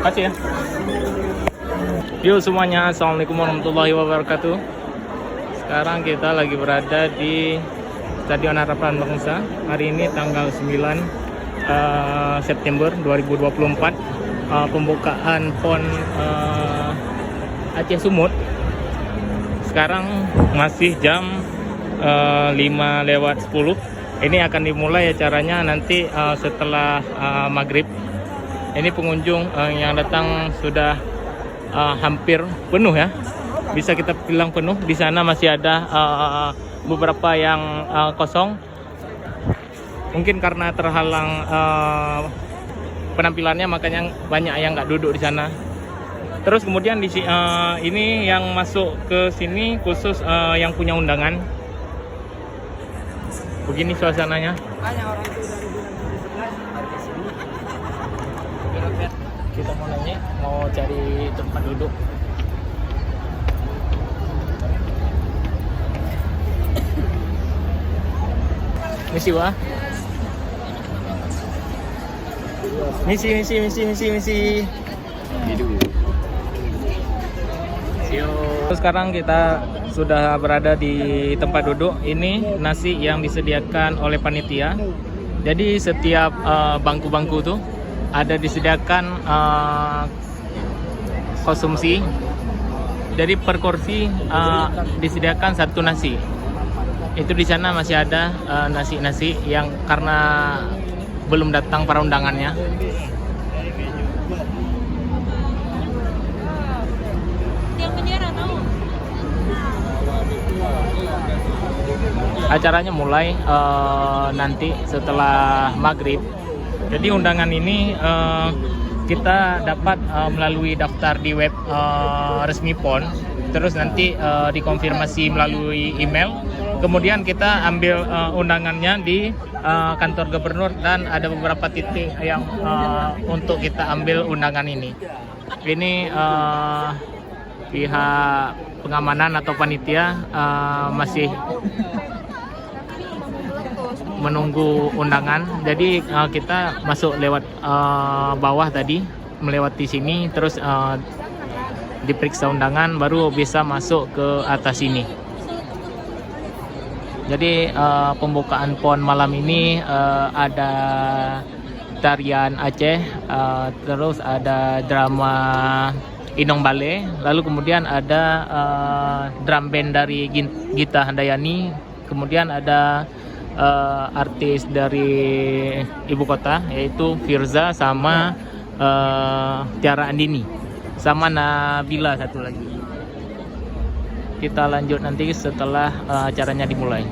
Makasih ya. Yuk semuanya, assalamualaikum warahmatullahi wabarakatuh. Sekarang kita lagi berada di Stadion Harapan Bangsa. Hari ini tanggal 9 September 2024. Pembukaan PON Aceh Sumut. Sekarang masih jam 5:10. Ini akan dimulai acaranya nanti setelah maghrib. Ini pengunjung yang datang sudah hampir penuh ya. Bisa kita bilang penuh. Di sana masih ada beberapa yang kosong. Mungkin karena terhalang penampilannya, makanya banyak yang nggak duduk di sana. Terus kemudian ini yang masuk ke sini khusus yang punya undangan. Begini suasananya. Kita mau nanya, mau cari tempat duduk. Misi wah. Misi. Terus sekarang kita sudah berada di tempat duduk. Ini nasi yang disediakan oleh panitia. Jadi setiap bangku-bangku tuh ada disediakan konsumsi. Jadi per kursi disediakan satu nasi. Itu di sana masih ada nasi-nasi yang karena belum datang para undangannya. Acaranya mulai nanti setelah maghrib. Jadi undangan ini kita dapat melalui daftar di web resmi PON. Terus nanti dikonfirmasi melalui email. Kemudian kita ambil undangannya di kantor gubernur, dan ada beberapa titik yang untuk kita ambil undangan ini. Ini pihak pengamanan atau panitia masih menunggu undangan. Jadi kita masuk lewat bawah tadi, melewati sini, terus diperiksa undangan, baru bisa masuk ke atas sini. Jadi pembukaan PON malam ini ada tarian Aceh, terus ada drama Inong Bale, lalu kemudian ada drum band dari Gita Handayani, kemudian ada artis dari ibu kota yaitu Firza sama Tiara Andini sama Nabila satu lagi. Kita lanjut nanti setelah acaranya dimulai.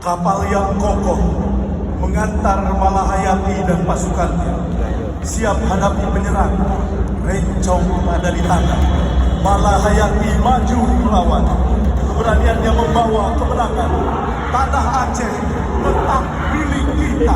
Kapal yang kokoh mengantar Malahayati dan pasukannya siap hadapi penyerang. Rencong ada di tangan. Malahayati maju melawan. Keberaniannya membawa kemenangan. Tanah Aceh tetap milik kita.